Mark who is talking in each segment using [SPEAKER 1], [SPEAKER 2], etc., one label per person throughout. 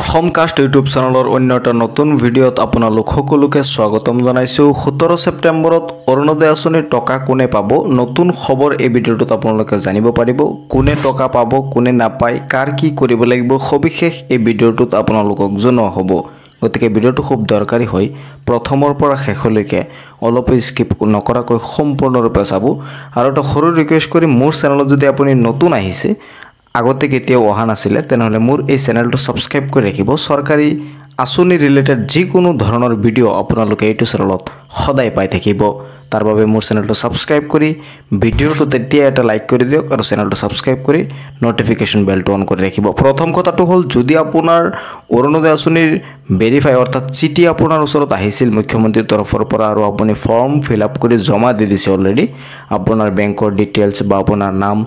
[SPEAKER 1] Assam caste YouTube চেনেলৰ অন্য এটা নতুন ভিডিঅ'ত আপোনালোক সকলোকে স্বাগতম জনাইছোঁ। 17 ছেপ্টেম্বৰত অৰুণোদয় আঁচনিৰ টকা কোনে পাব, নতুন খবৰ এই ভিডিঅ'টোত আপোনালোকে জানিব পাৰিব। কোনে টকা পাব, কোনে নাপায়, কাৰ কি কৰিব লাগিব, সবিশেষ এই ভিডিঅ'টোত আপোনালোকক জনোৱা হ'ব। গতিকে ভিডিঅ'টো খুব দৰকাৰী হয়, প্ৰথমৰ পৰা শেষলৈকে অলপ স্কিপ নকৰাকৈ সম্পূৰ্ণৰূপে চাব। আৰু এটা সৰু ৰিকুৱেষ্ট কৰি মোৰ চেনেলত যদি আপুনি নতুন আহিছে, আগতে কেতিয়াও অহা নাছিলে, তেনেহ'লে মোৰ এই চেনেলটো ছাবস্ক্ৰাইব কৰি ৰাখিব। চৰকাৰী আঁচনি ৰিলেটেড যিকোনো ধৰণৰ ভিডিঅ' আপোনালোকে এইটো চেনেলত সদায় পাই থাকিব। তাৰ বাবে মোৰ চেনেলটো ছাবস্ক্ৰাইব কৰি ভিডিঅ'টো তেতিয়া এটা লাইক কৰি দিয়ক আৰু চেনেলটো ছাবস্ক্ৰাইব কৰি নটিফিকেশ্যন বেলটো অন কৰি ৰাখিব। প্ৰথম কথাটো হ'ল, যদি আপোনাৰ অৰুণোদয় আঁচনিৰ ভেৰিফাই অৰ্থাৎ চিঠি আপোনাৰ ওচৰত আহিছিল মুখ্যমন্ত্ৰীৰ তৰফৰ পৰা আৰু আপুনি ফৰ্ম ফিল আপ কৰি জমা দি দিছে অলৰেডি, আপোনাৰ বেংকৰ ডিটেইলছ বা আপোনাৰ নাম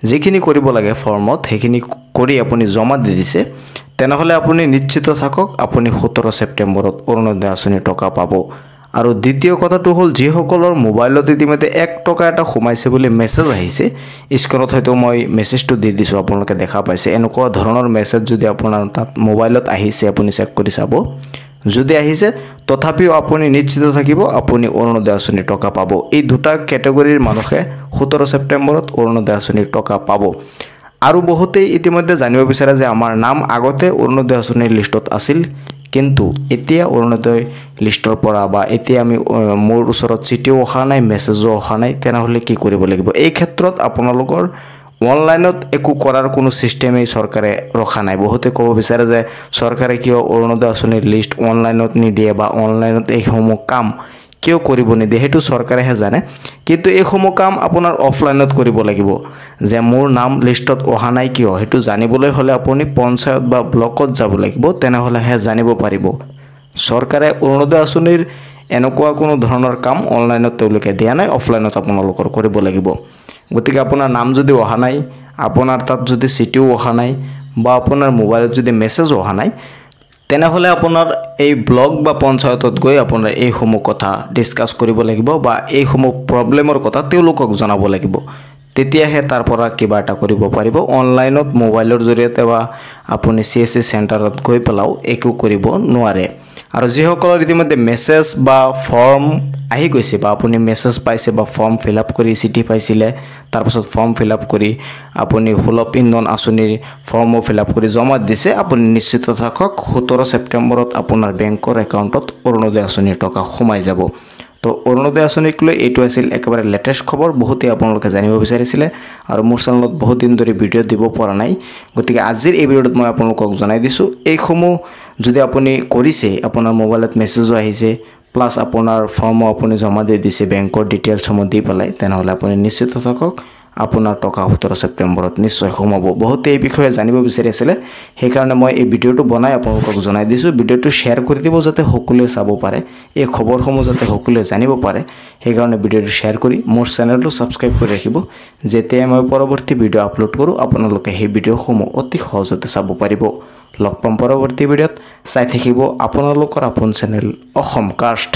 [SPEAKER 1] যিখিনি কৰিব লাগে ফৰ্মত সেইখিনি কৰি আপুনি জমা দি দিছে, তেনেহ'লে আপুনি নিশ্চিত থাকক আপুনি 17 ছেপ্টেম্বৰত অৰুণোদয় আঁচনিৰ টকা পাব। আৰু দ্বিতীয় কথাটো হ'ল, যিসকলৰ মোবাইলত ইতিমধ্যে 1 টকা এটা সোমাইছে বুলি মেছেজ আহিছে, স্ক্ৰীনত হয়তো মই মেছেজটো দি দিছোঁ, আপোনালোকে দেখা পাইছে। এনেকুৱা ধৰণৰ মেছেজ যদি আপোনাৰ তাত মোবাইলত আহিছে, আপুনি চেক কৰি চাব। যদি আহিছে তথাপিও আপুনি নিশ্চিত থাকিব আপুনি অৰুণোদয় আঁচনিৰ টকা পাব। এই দুটা কেটেগৰীৰ মানুহে 17 ছেপ্টেম্বৰত অৰুণোদয় আঁচনিৰ টকা পাব। আৰু বহুতেই ইতিমধ্যে জানিব বিচাৰে যে আমাৰ নাম আগতে অৰুণোদয় আঁচনিৰ লিষ্টত আছিল, কিন্তু এতিয়া অৰুণোদয় লিষ্টৰ পৰা বা এতিয়া আমি মোৰ ওচৰত চিঠিও অহা নাই, মেছেজো অহা নাই, তেনেহ'লে কি কৰিব লাগিব? এই ক্ষেত্ৰত আপোনালোকৰ অনলাইনত একো কৰাৰ কোনো ছিষ্টেমেই চৰকাৰে ৰখা নাই। বহুতে ক'ব বিচাৰে যে চৰকাৰে কিয় অৰুণোদয় আঁচনিৰ লিষ্ট অনলাইনত নিদিয়ে বা অনলাইনত এইসমূহ কাম কিয় কৰিব নিদিয়ে, সেইটো চৰকাৰেহে জানে। কিন্তু এইসমূহ কাম আপোনাৰ অফলাইনত কৰিব লাগিব। যে মোৰ নাম লিষ্টত অহা নাই কিয়, সেইটো জানিবলৈ হ'লে আপুনি পঞ্চায়ত বা ব্লকত যাব লাগিব, তেনেহ'লেহে জানিব পাৰিব। চৰকাৰে অৰুণোদয় আঁচনিৰ এনেকুৱা কোনো ধৰণৰ কাম অনলাইনত তেওঁলোকে দিয়া নাই, অফলাইনত আপোনালোকৰ কৰিব লাগিব। গতিকে আপোনাৰ নাম যদি অহা নাই, আপোনাৰ তাত যদি চিঠিও অহা নাই বা আপোনাৰ মোবাইলত যদি মেছেজ অহা নাই, তেনেহ'লে আপোনাৰ এই ব্লক বা পঞ্চায়তত গৈ আপোনাৰ এইসমূহ কথা ডিছকাছ কৰিব লাগিব বা এইসমূহ প্ৰব্লেমৰ কথা তেওঁলোকক জনাব লাগিব। তেতিয়াহে তাৰ পৰা কিবা এটা কৰিব পাৰিব। অনলাইনত মোবাইলৰ জৰিয়তে বা আপুনি CSC চেণ্টাৰত গৈ পেলাও একো কৰিব নোৱাৰে। আৰু যিসকলৰ ইতিমধ্যে মেছেজ বা ফৰ্ম আহি গৈছে বা আপুনি মেছেজ পাইছে বা ফৰ্ম ফিল আপ কৰি চিঠি পাইছিলে, তাৰপাছত ফৰ্ম ফিল আপ কৰি আপুনি সুলভ ইন্ধন আঁচনিৰ ফৰ্মো ফিল আপ কৰি জমা দিছে, আপুনি নিশ্চিত থাকক 17 ছেপ্টেম্বৰত আপোনাৰ বেংকৰ একাউণ্টত অৰুণোদয় আঁচনিৰ টকা সোমাই যাব। তো অৰুণোদয় আঁচনিক লৈ এইটো আছিল একেবাৰে লেটেষ্ট খবৰ। বহুতেই আপোনালোকে জানিব বিচাৰিছিলে আৰু মোৰ চেনেলত বহুত দিন ধৰি ভিডিঅ' দিব পৰা নাই, গতিকে আজিৰ এই ভিডিঅ'টোত মই আপোনালোকক জনাই দিছোঁ। এইসমূহ যদি আপুনি কৰিছে, আপোনাৰ মোবাইলত মেছেজো আহিছে প্লাছ আপোনাৰ ফৰ্মো আপুনি জমা দি দিছে বেংকৰ ডিটেইলছসমূহ দি পেলাই, তেনেহ'লে আপুনি নিশ্চিত থাকক আপোনাৰ টকা 17 ছেপ্টেম্বৰত নিশ্চয় সোমাব। বহুতে এই বিষয়ে জানিব বিচাৰি আছিলে, সেইকাৰণে মই এই ভিডিঅ'টো বনাই আপোনালোকক জনাই দিছোঁ। ভিডিঅ'টো শ্বেয়াৰ কৰি দিব যাতে সকলোৱে চাব পাৰে, এই খবৰসমূহ যাতে সকলোৱে জানিব পাৰে, সেইকাৰণে ভিডিঅ'টো শ্বেয়াৰ কৰি মোৰ চেনেলটো ছাবস্ক্ৰাইব কৰি ৰাখিব। যেতিয়াই মই পৰৱৰ্তী ভিডিঅ' আপলোড কৰোঁ আপোনালোকে সেই ভিডিঅ'সমূহ অতি সহজতে চাব পাৰিব। লগ পাম পৰৱৰ্তী ভিডিঅ'ত। চাই থাকিব আপোনালোকৰ আপোন চেনেল অসম কাষ্ট।